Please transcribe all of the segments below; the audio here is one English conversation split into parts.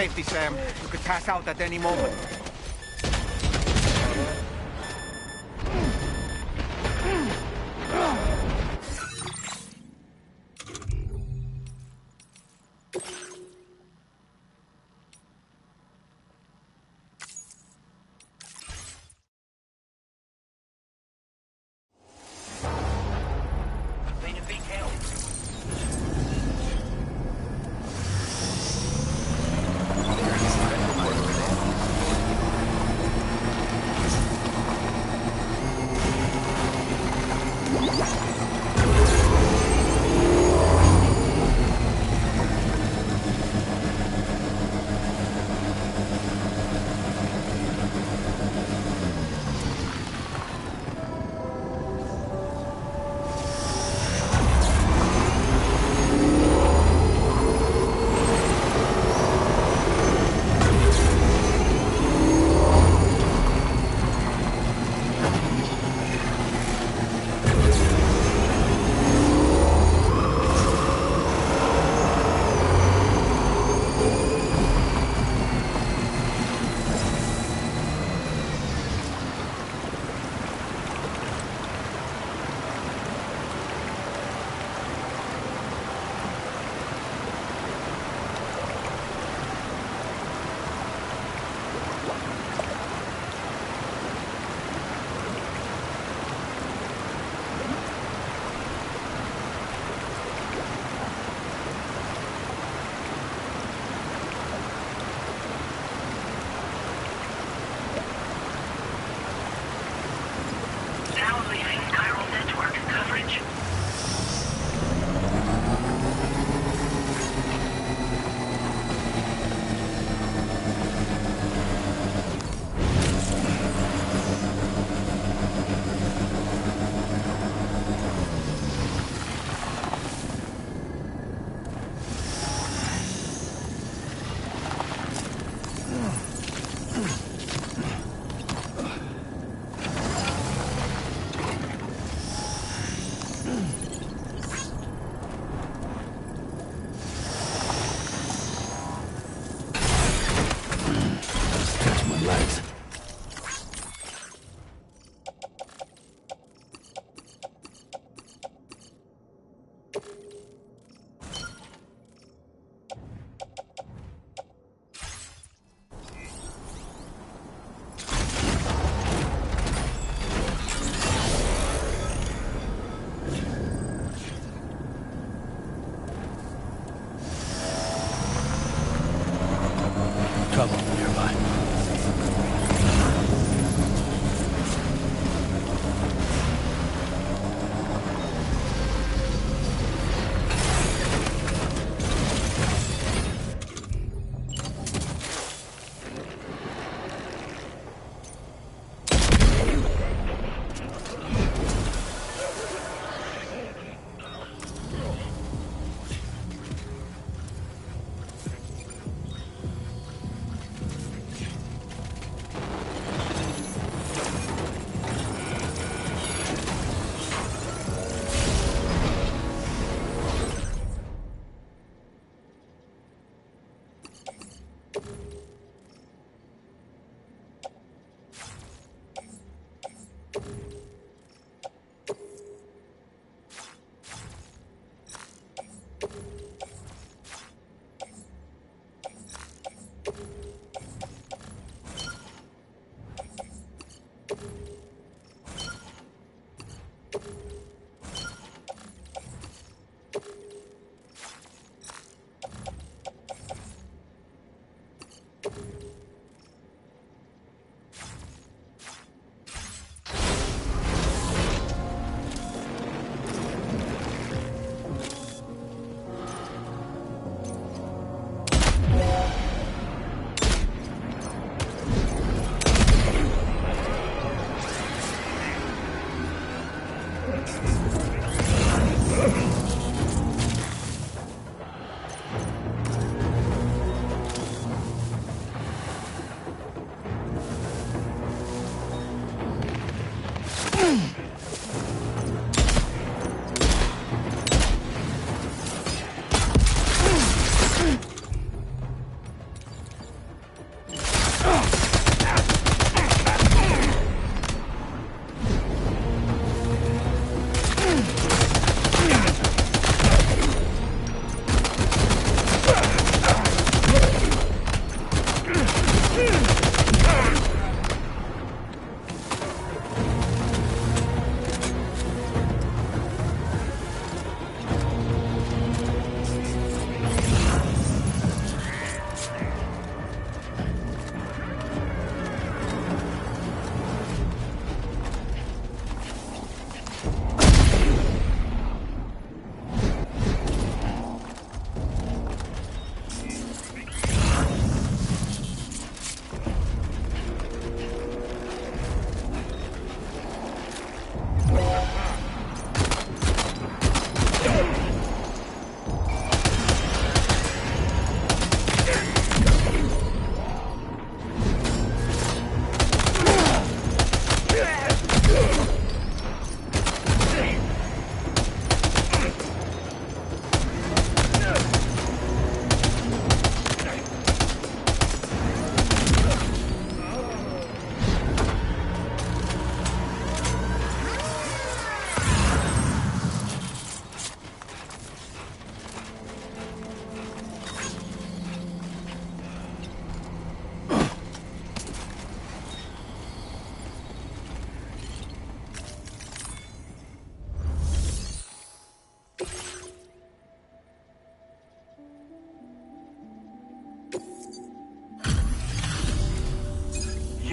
safety, Sam. You could pass out at any moment.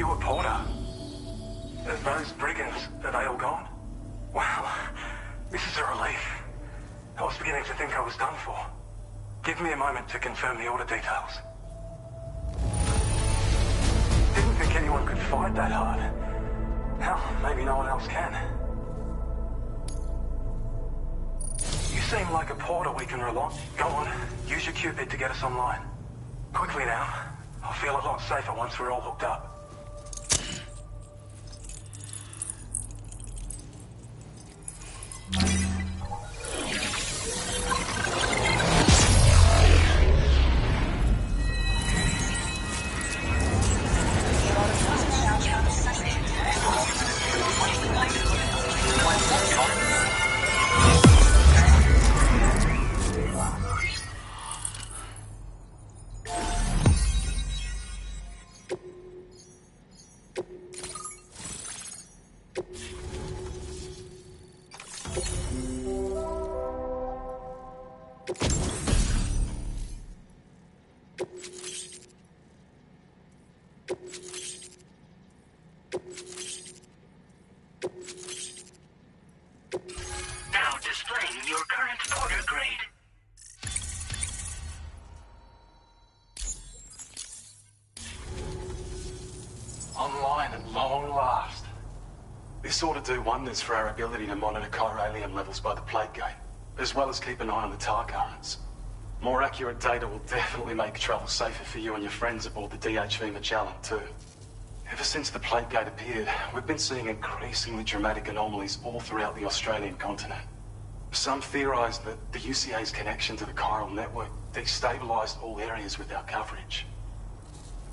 You a porter? Those brigands, are they all gone? Well, this is a relief. I was beginning to think I was done for. Give me a moment to confirm the order details. Didn't think anyone could fight that hard. Hell, maybe no one else can. You seem like a porter we can rely on. Go on, use your Cupid to get us online. Quickly now. I'll feel a lot safer once we're all hooked up. Now displaying your current porter grade. Online at long last. This ought to do wonders for our ability to monitor chiralium levels by the plague gate, as well as keep an eye on the tar currents. More accurate data will definitely make travel safer for you and your friends aboard the DHV Magellan too. Ever since the plague gate appeared, we've been seeing increasingly dramatic anomalies all throughout the Australian continent. Some theorise that the UCA's connection to the chiral network destabilised all areas with our coverage.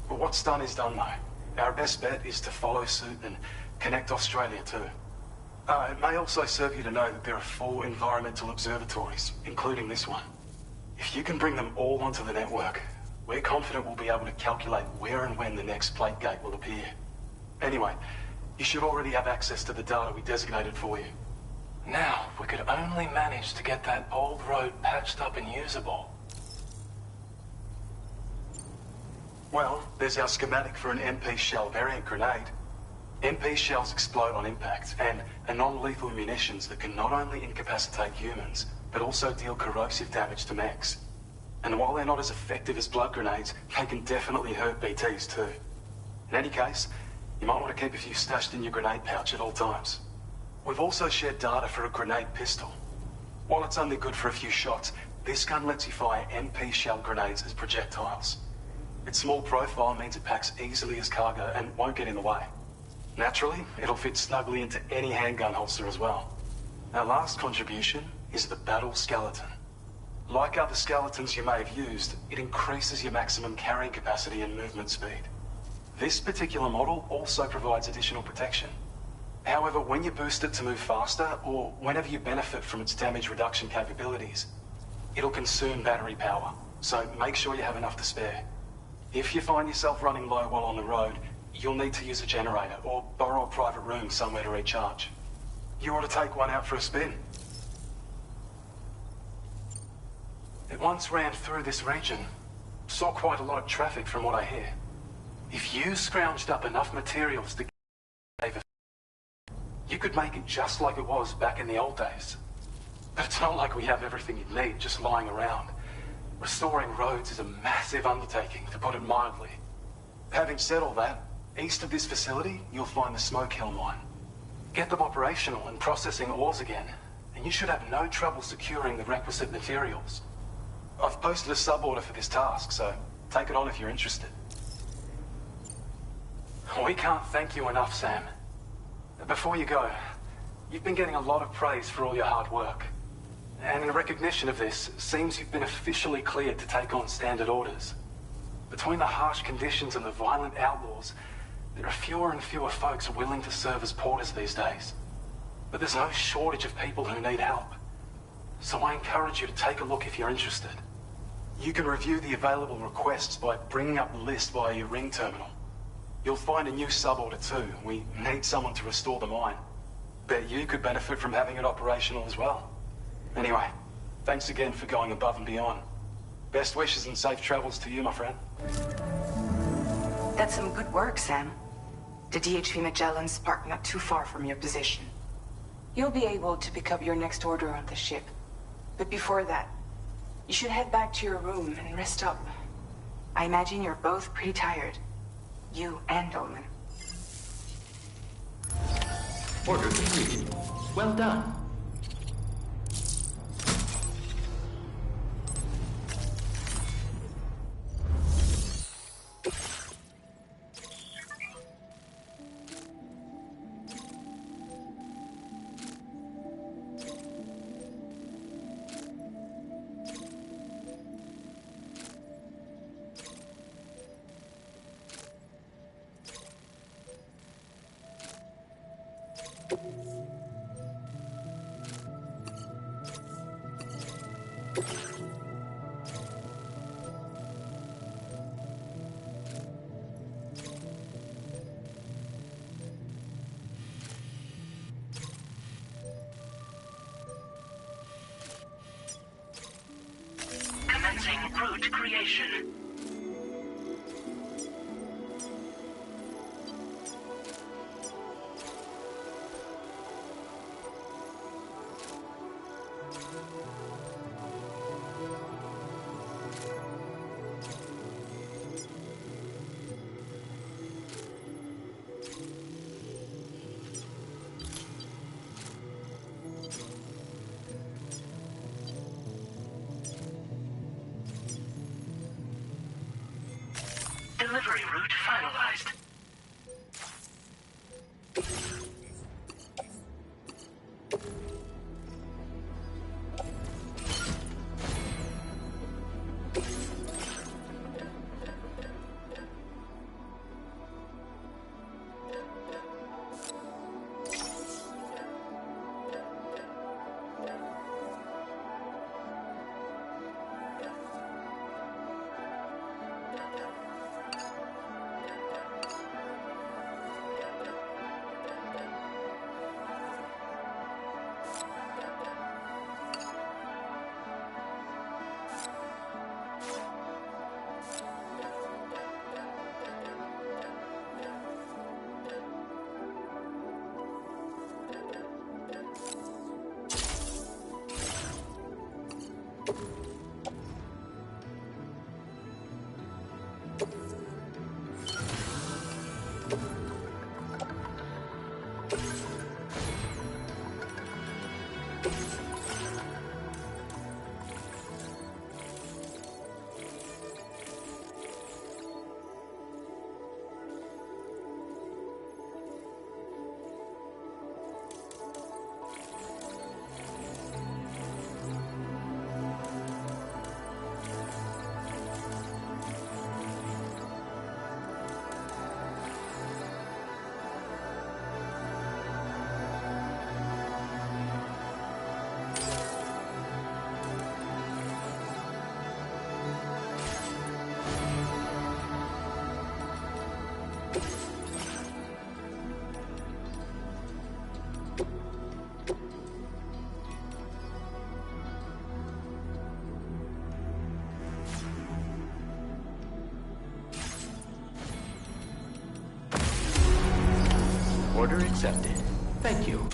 But what's done is done though. Our best bet is to follow suit and connect Australia too. It may also serve you to know that there are 4 environmental observatories, including this one. If you can bring them all onto the network, we're confident we'll be able to calculate where and when the next plague gate will appear. Anyway, you should already have access to the data we designated for you. Now, if we could only manage to get that old road patched up and usable. Well, there's our schematic for an MP shell variant grenade. MP shells explode on impact, and are non-lethal munitions that can not only incapacitate humans, but also deal corrosive damage to mechs. And while they're not as effective as blood grenades, they can definitely hurt BTs too. In any case, you might want to keep a few stashed in your grenade pouch at all times. We've also shared data for a grenade pistol. While it's only good for a few shots, this gun lets you fire MP shell grenades as projectiles. Its small profile means it packs easily as cargo and won't get in the way. Naturally, it'll fit snugly into any handgun holster as well. Our last contribution is the battle skeleton. Like other skeletons you may have used, it increases your maximum carrying capacity and movement speed. This particular model also provides additional protection. However, when you boost it to move faster, or whenever you benefit from its damage reduction capabilities, it'll consume battery power, so make sure you have enough to spare. If you find yourself running low while on the road, you'll need to use a generator or borrow a private room somewhere to recharge. You ought to take one out for a spin. It once ran through this region. Saw quite a lot of traffic from what I hear. If you scrounged up enough materials to get you could make it just like it was back in the old days. But it's not like we have everything you'd need just lying around. Restoring roads is a massive undertaking, to put it mildly. Having said all that, east of this facility, you'll find the Smoke Hill mine. Get them operational and processing ores again, and you should have no trouble securing the requisite materials. I've posted a sub-order for this task, so take it on if you're interested. We can't thank you enough, Sam. Before you go, you've been getting a lot of praise for all your hard work. And in recognition of this, it seems you've been officially cleared to take on standard orders. Between the harsh conditions and the violent outlaws, there are fewer and fewer folks willing to serve as porters these days. But there's no shortage of people who need help. So I encourage you to take a look if you're interested. You can review the available requests by bringing up the list via your ring terminal. You'll find a new sub-order too. We need someone to restore the mine. Bet you could benefit from having it operational as well. Anyway, thanks again for going above and beyond. Best wishes and safe travels to you, my friend. That's some good work, Sam. The DHV Magellan's parked not too far from your position. You'll be able to pick up your next order on the ship. But before that, you should head back to your room and rest up. I imagine you're both pretty tired. You and Dolman. Order completed. Well done. Commencing route creation. Delivery route finalized. Order accepted. Thank you.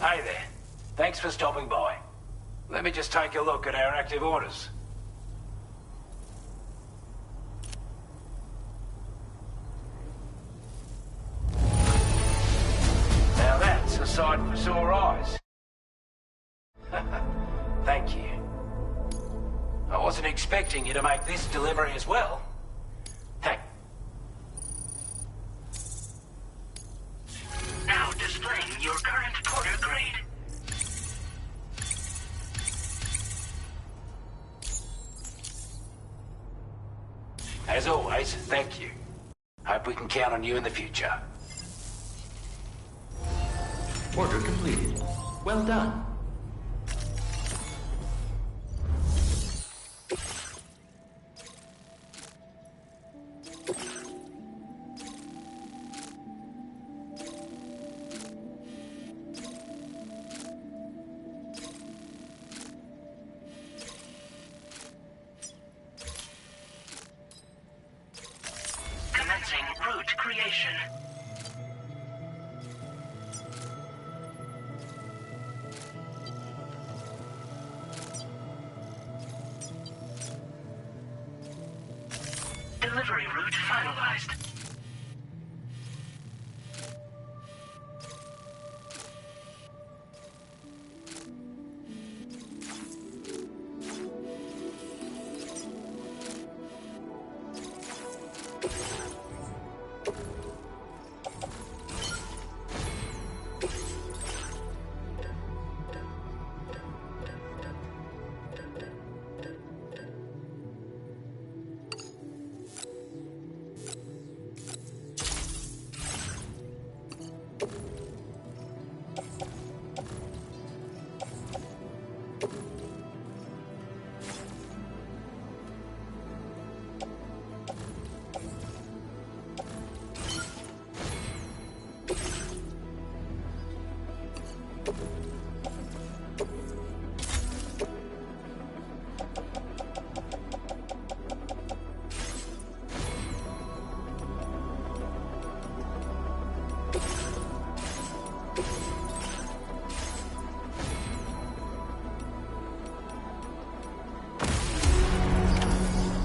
Hey there. Thanks for stopping by. Let me just take a look at our active orders. Now that's a sight for sore eyes. Thank you. I wasn't expecting you to make this delivery as well. Hey. Now displaying your current porter grade. As always, thank you. Hope we can count on you in the future. Order completed. Well done. Commencing route creation. Delivery route finalized.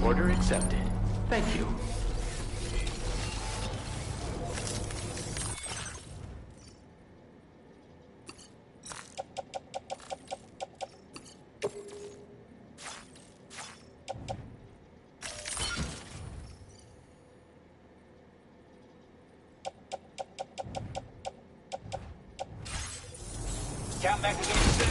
Order accepted. Thank you. Count back again soon.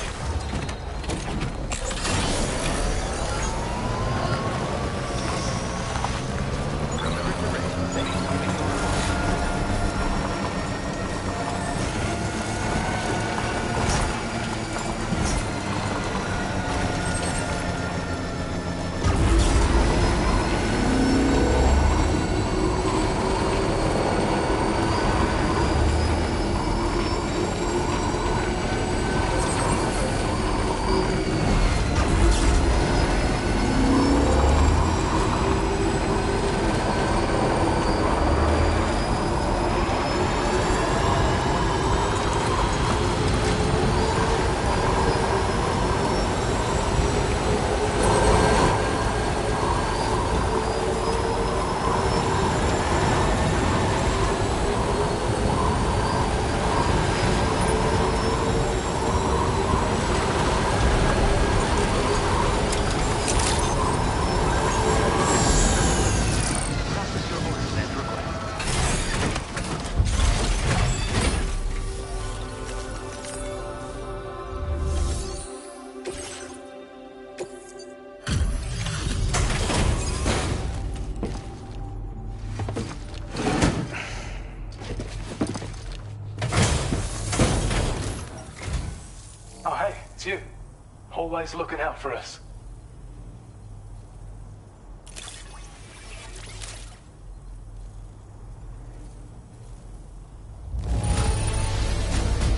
always looking out for us.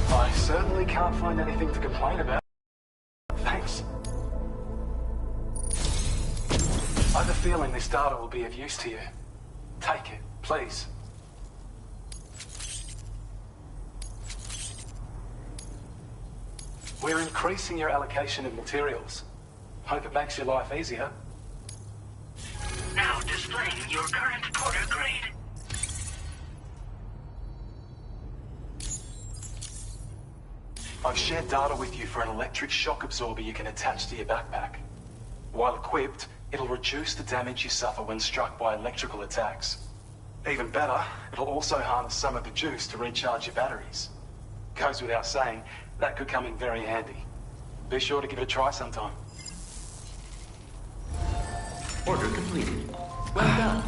I certainly can't find anything to complain about. Thanks. I have a feeling this data will be of use to you. Take it, please. We're increasing your allocation of materials. Hope it makes your life easier. Now displaying your current porter grade. I've shared data with you for an electric shock absorber you can attach to your backpack. While equipped, it'll reduce the damage you suffer when struck by electrical attacks. Even better, it'll also harness some of the juice to recharge your batteries. Goes without saying, that could come in very handy. Be sure to give it a try sometime. Order completed. Well done.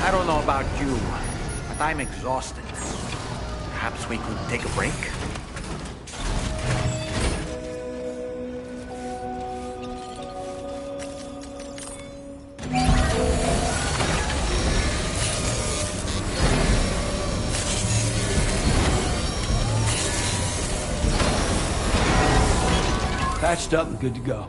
I don't know about you, but I'm exhausted. Perhaps we could take a break? Patched up and good to go.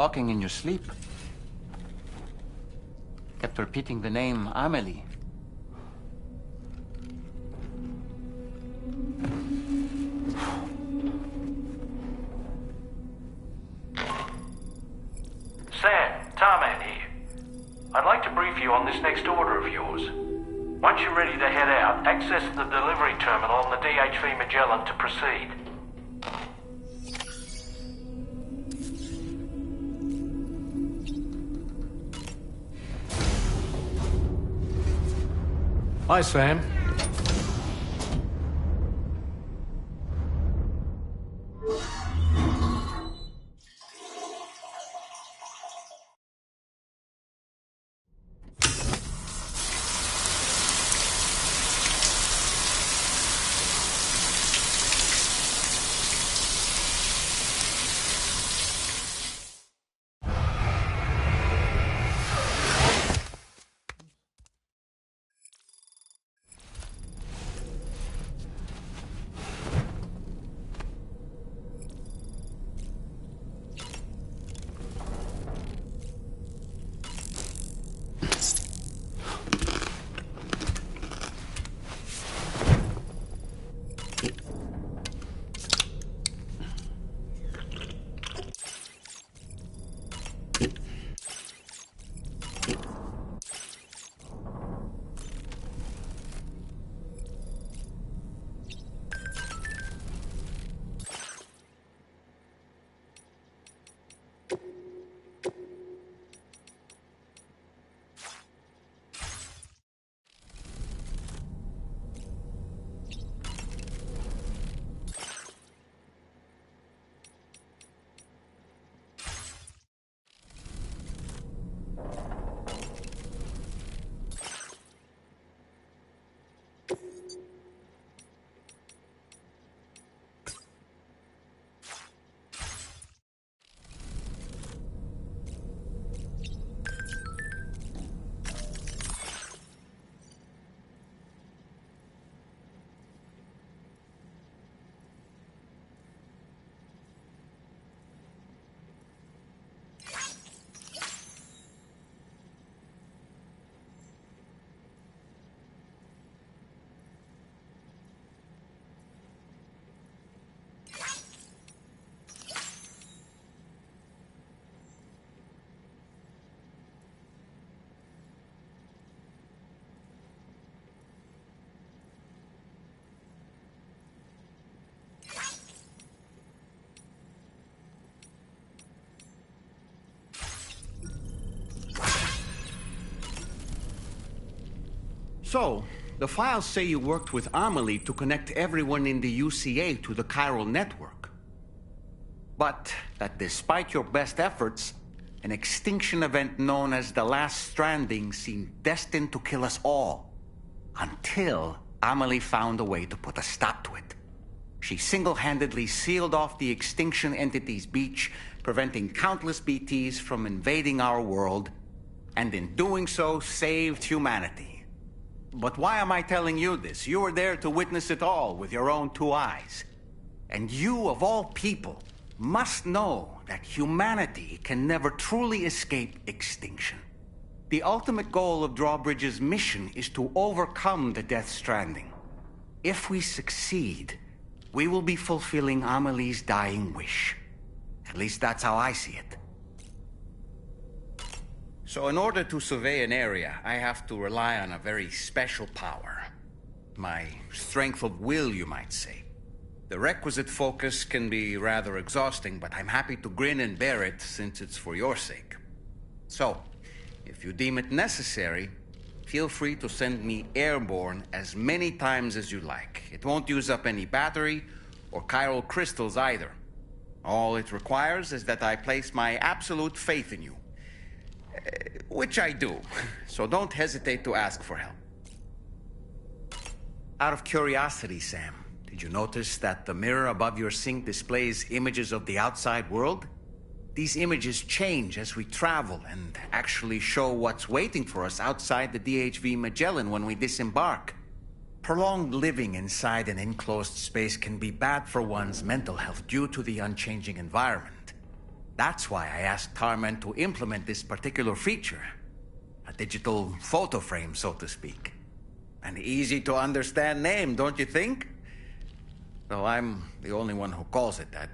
talking in your sleep. Kept repeating the name Amelie. Sam, Tarman here. I'd like to brief you on this next order of yours. Once you're ready to head out, access the delivery terminal on the DHV Magellan to proceed. Hi, Sam. So, the files say you worked with Amelie to connect everyone in the UCA to the chiral network. But that despite your best efforts, an extinction event known as the Last Stranding seemed destined to kill us all. Until Amelie found a way to put a stop to it. She single-handedly sealed off the extinction entity's beach, preventing countless BTs from invading our world, and in doing so, saved humanity. But why am I telling you this? You were there to witness it all with your own two eyes. And you, of all people, must know that humanity can never truly escape extinction. The ultimate goal of Drawbridge's mission is to overcome the Death Stranding. If we succeed, we will be fulfilling Amelie's dying wish. At least that's how I see it. So in order to survey an area, I have to rely on a very special power. My strength of will, you might say. The requisite focus can be rather exhausting, but I'm happy to grin and bear it since it's for your sake. So, if you deem it necessary, feel free to send me airborne as many times as you like. It won't use up any battery or chiral crystals either. All it requires is that I place my absolute faith in you. Which I do, so don't hesitate to ask for help. Out of curiosity, Sam, did you notice that the mirror above your sink displays images of the outside world? These images change as we travel and actually show what's waiting for us outside the DHV Magellan when we disembark. Prolonged living inside an enclosed space can be bad for one's mental health due to the unchanging environment. That's why I asked Tarman to implement this particular feature. A digital photo frame, so to speak. An easy to understand name, don't you think? Though I'm the only one who calls it that.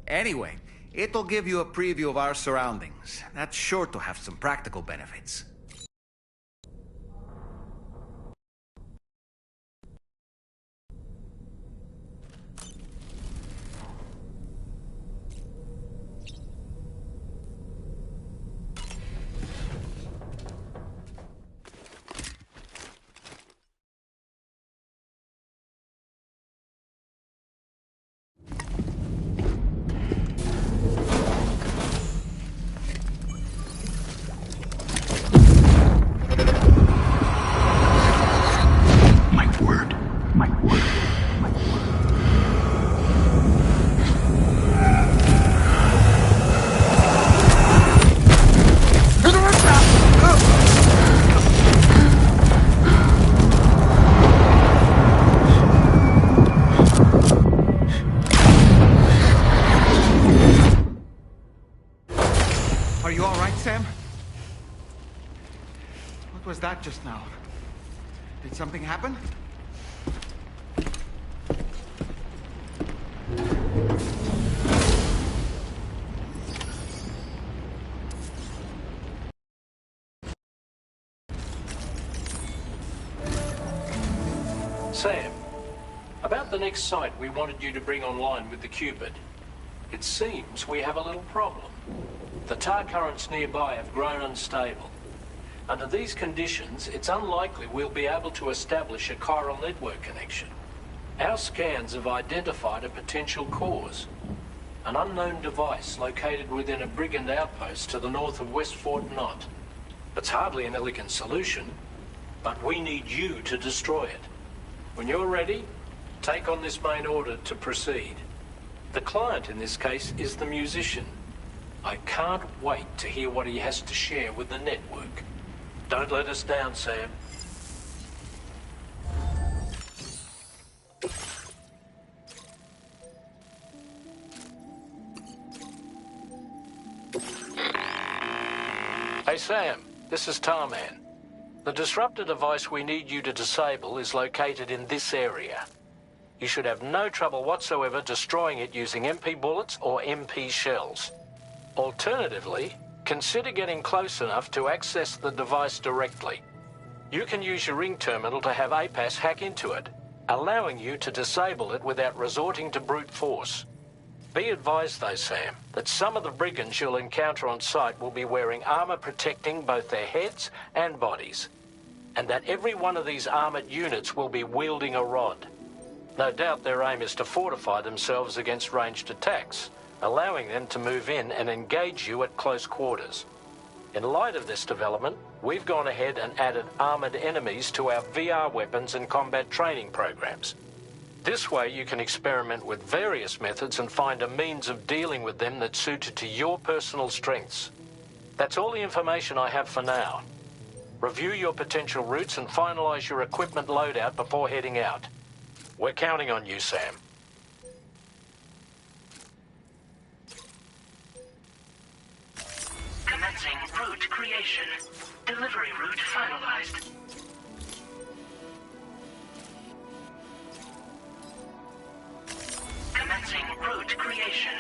Anyway, it'll give you a preview of our surroundings. That's sure to have some practical benefits. Are you all right, Sam? What was that just now? Did something happen? Sam, about the next site we wanted you to bring online with the Cupid. It seems we have a little problem. The tar currents nearby have grown unstable. Under these conditions, it's unlikely we'll be able to establish a chiral network connection. Our scans have identified a potential cause. An unknown device located within a brigand outpost to the north of West Fort Knot. It's hardly an elegant solution, but we need you to destroy it. When you're ready, take on this main order to proceed. The client in this case is the musician. I can't wait to hear what he has to share with the network. Don't let us down, Sam. Hey, Sam, this is Tarman. The disruptor device we need you to disable is located in this area. You should have no trouble whatsoever destroying it using MP bullets or MP shells. Alternatively, consider getting close enough to access the device directly. You can use your ring terminal to have APAS hack into it, allowing you to disable it without resorting to brute force. Be advised though, Sam, that some of the brigands you'll encounter on site will be wearing armor protecting both their heads and bodies, and that every one of these armored units will be wielding a rod. No doubt their aim is to fortify themselves against ranged attacks, allowing them to move in and engage you at close quarters. In light of this development, we've gone ahead and added armored enemies to our VR weapons and combat training programs. This way you can experiment with various methods and find a means of dealing with them that's suited to your personal strengths. That's all the information I have for now. Review your potential routes and finalize your equipment loadout before heading out. We're counting on you, Sam. Commencing route creation. Delivery route finalized. Commencing route creation.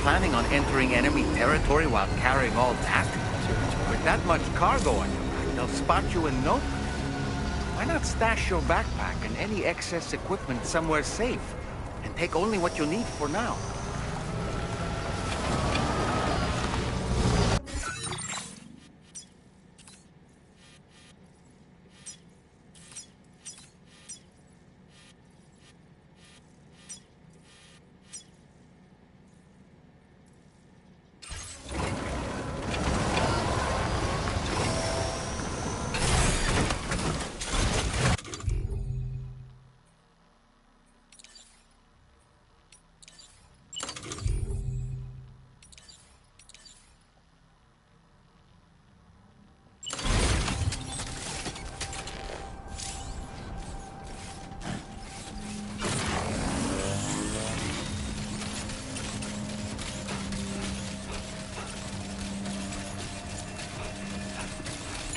planning on entering enemy territory while carrying all that? With that much cargo on your back, they'll spot you in no time. Why not stash your backpack and any excess equipment somewhere safe, and take only what you need for now?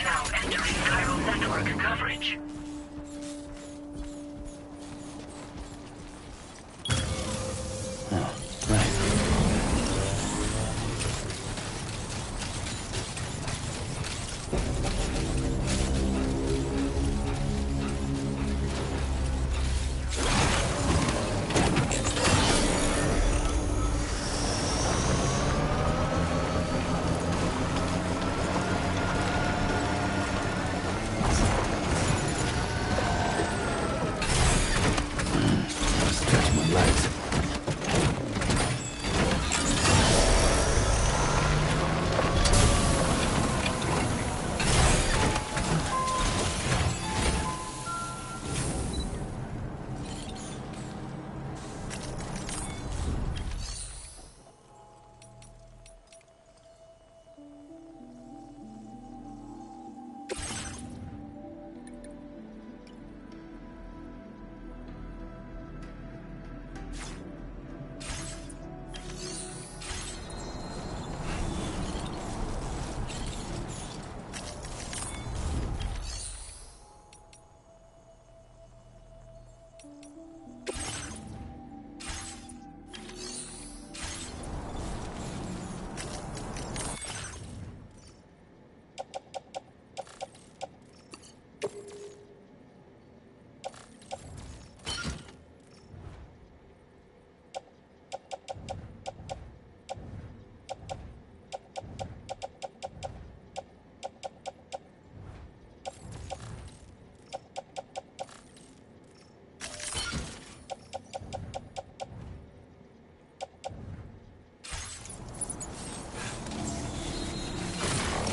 Now entering chiral network coverage.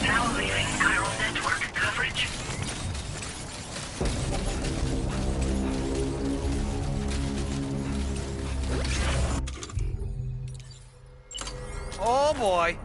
Now leaving chiral network coverage. Oh boy!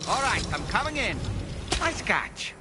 All right, I'm coming in. Nice catch.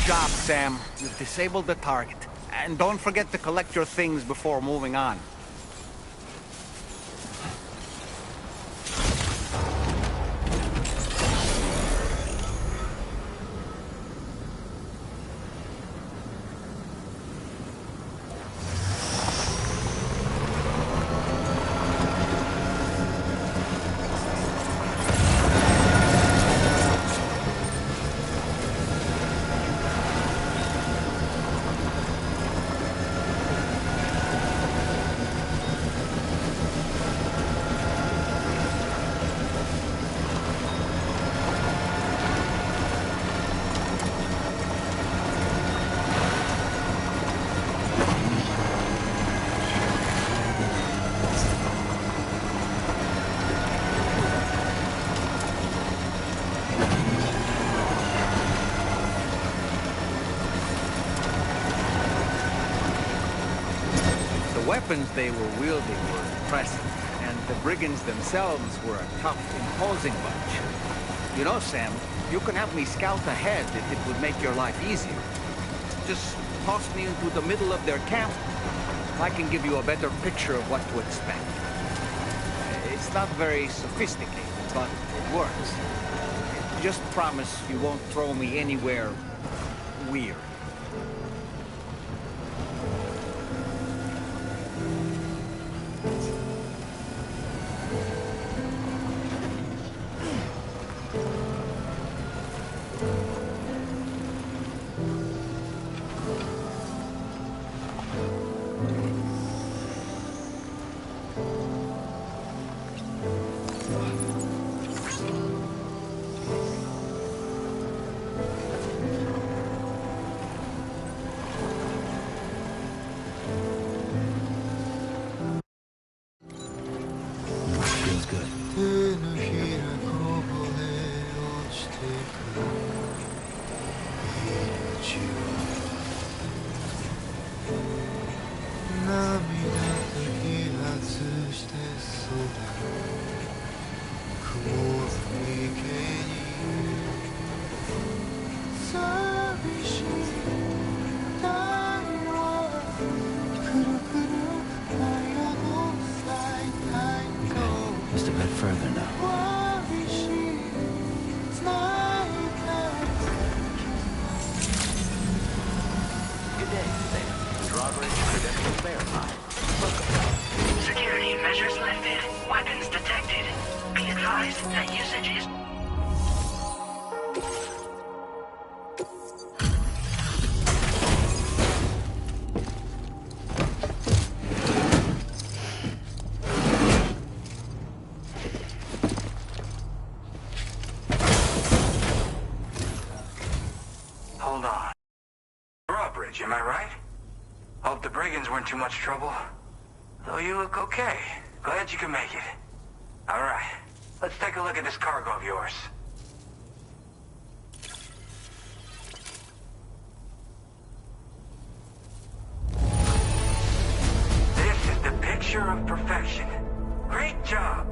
job, Sam. You've disabled the target. And don't forget to collect your things before moving on. The weapons they were wielding were impressive, and the brigands themselves were a tough, imposing bunch. You know, Sam, you can have me scout ahead if it would make your life easier. Just toss me into the middle of their camp. I can give you a better picture of what to expect. It's not very sophisticated, but it works. Just promise you won't throw me anywhere weird. Feels good. Just a bit further now. Good day, Sam. Drawbridge credentials verified. Security measures lifted. Weapons detected. Be advised that usage is... Hold on. Drawbridge, am I right? Hope the brigands weren't too much trouble. Though you look okay. Glad you can make it. Alright, let's take a look at this cargo of yours. This is the picture of perfection. Great job.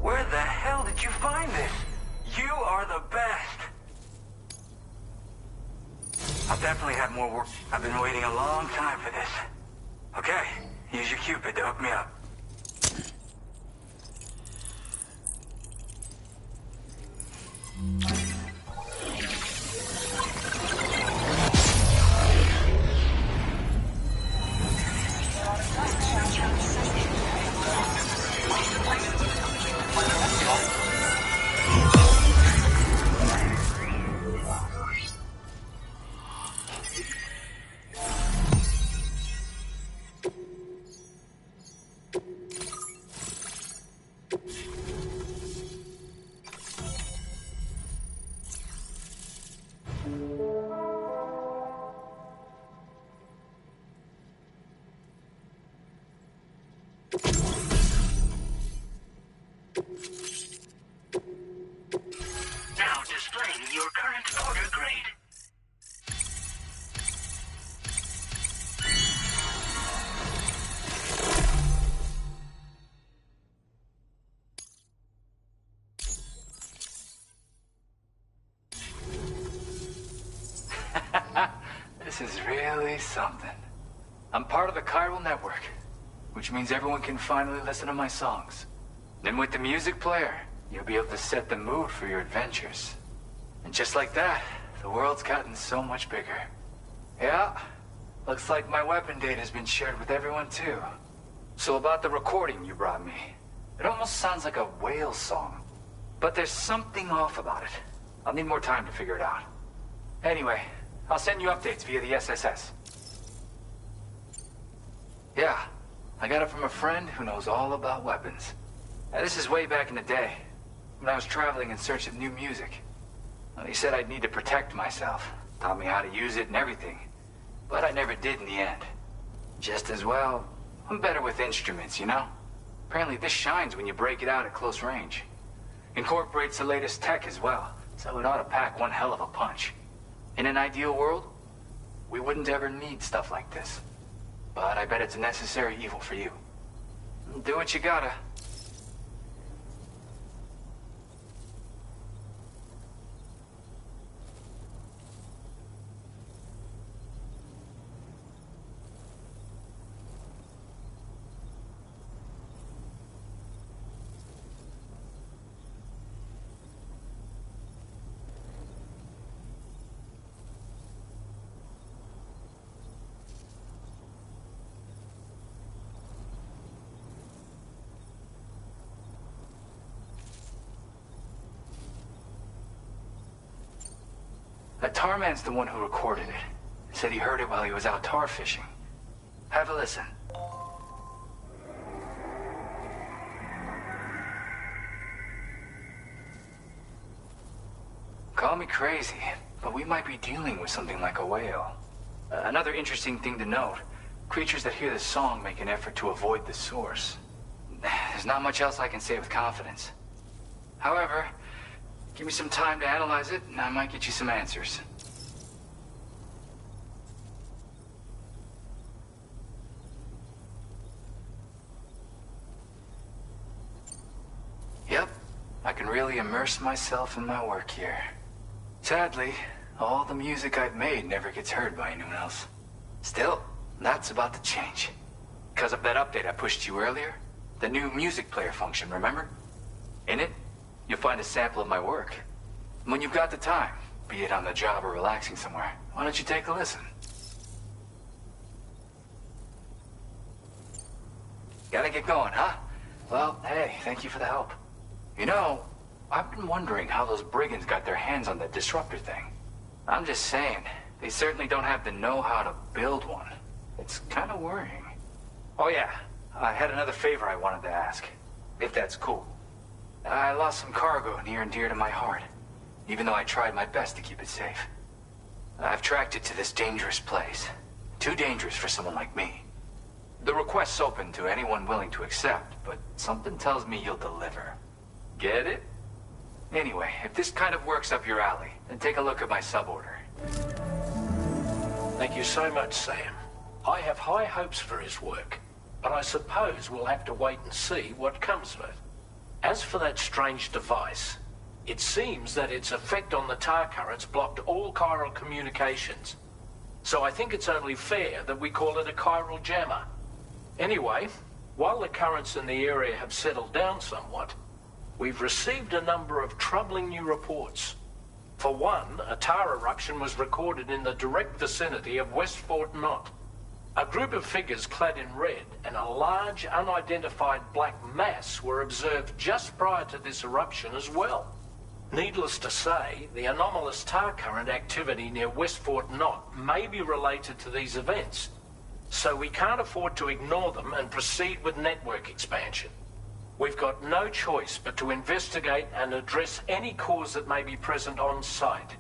Where the hell did you find this? You are the best. I'll definitely have more work. I've been waiting a long time for this. Okay, use your Cupid to hook me up. Now displaying your current order grade. This is really something. I'm part of the chiral network, which means everyone can finally listen to my songs. Then with the music player, you'll be able to set the mood for your adventures. And just like that, the world's gotten so much bigger. Yeah, looks like my weapon data has been shared with everyone too. So about the recording you brought me, it almost sounds like a whale song. But there's something off about it. I'll need more time to figure it out. Anyway, I'll send you updates via the SSS. Yeah, I got it from a friend who knows all about weapons. Now, this is way back in the day, when I was traveling in search of new music. Well, he said I'd need to protect myself, taught me how to use it and everything. But I never did in the end. Just as well, I'm better with instruments, you know? Apparently this shines when you break it out at close range. Incorporates the latest tech as well, so it ought to pack one hell of a punch. In an ideal world, we wouldn't ever need stuff like this. but I bet it's a necessary evil for you. Do what you gotta. That tar man's the one who recorded it. Said he heard it while he was out tar fishing. Have a listen. Call me crazy, but we might be dealing with something like a whale. Another interesting thing to note, creatures that hear this song make an effort to avoid the source. There's not much else I can say with confidence. However, give me some time to analyze it, and I might get you some answers. Yep, I can really immerse myself in my work here. Sadly, all the music I've made never gets heard by anyone else. Still, that's about to change. Because of that update I pushed you earlier, the new music player function, remember? In it, you'll find a sample of my work. When you've got the time, be it on the job or relaxing somewhere, why don't you take a listen? Gotta get going, huh? Well, hey, thank you for the help. You know, I've been wondering how those brigands got their hands on that disruptor thing. I'm just saying, they certainly don't have the know-how to build one. It's kind of worrying. Oh yeah, I had another favor I wanted to ask, if that's cool. I lost some cargo near and dear to my heart, even though I tried my best to keep it safe. I've tracked it to this dangerous place. Too dangerous for someone like me. The request's open to anyone willing to accept, but something tells me you'll deliver. Get it? Anyway, if this kind of works up your alley, then take a look at my suborder. Thank you so much, Sam. I have high hopes for his work, but I suppose we'll have to wait and see what comes of it. As for that strange device, it seems that its effect on the tar currents blocked all chiral communications. So I think it's only fair that we call it a chiral jammer. Anyway, while the currents in the area have settled down somewhat, we've received a number of troubling new reports. For one, a tar eruption was recorded in the direct vicinity of West Fort Knot. A group of figures clad in red and a large unidentified black mass were observed just prior to this eruption as well. Needless to say, the anomalous tar current activity near West Fort Knot may be related to these events, so we can't afford to ignore them and proceed with network expansion. We've got no choice but to investigate and address any cause that may be present on site.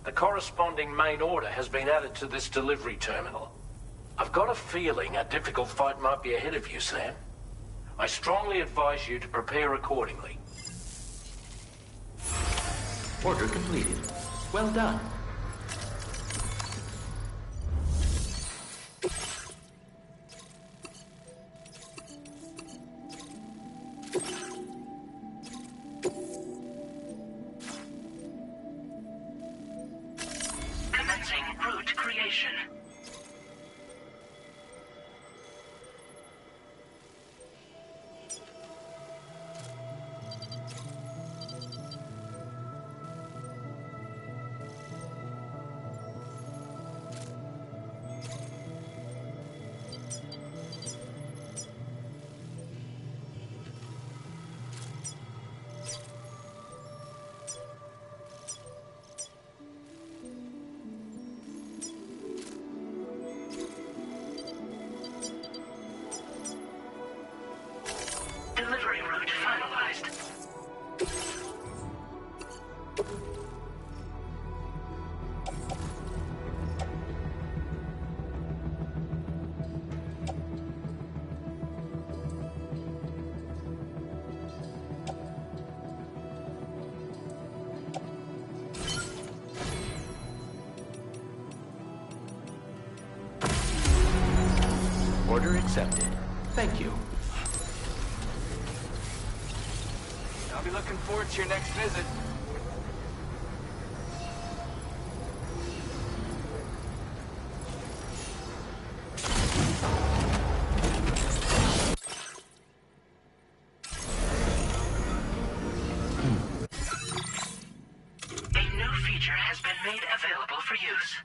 The corresponding main order has been added to this delivery terminal. I've got a feeling a difficult fight might be ahead of you, Sam. I strongly advise you to prepare accordingly. Order completed. Well done. Commencing route creation. Order accepted. Thank you. I'll be looking forward to your next visit. A new feature has been made available for use.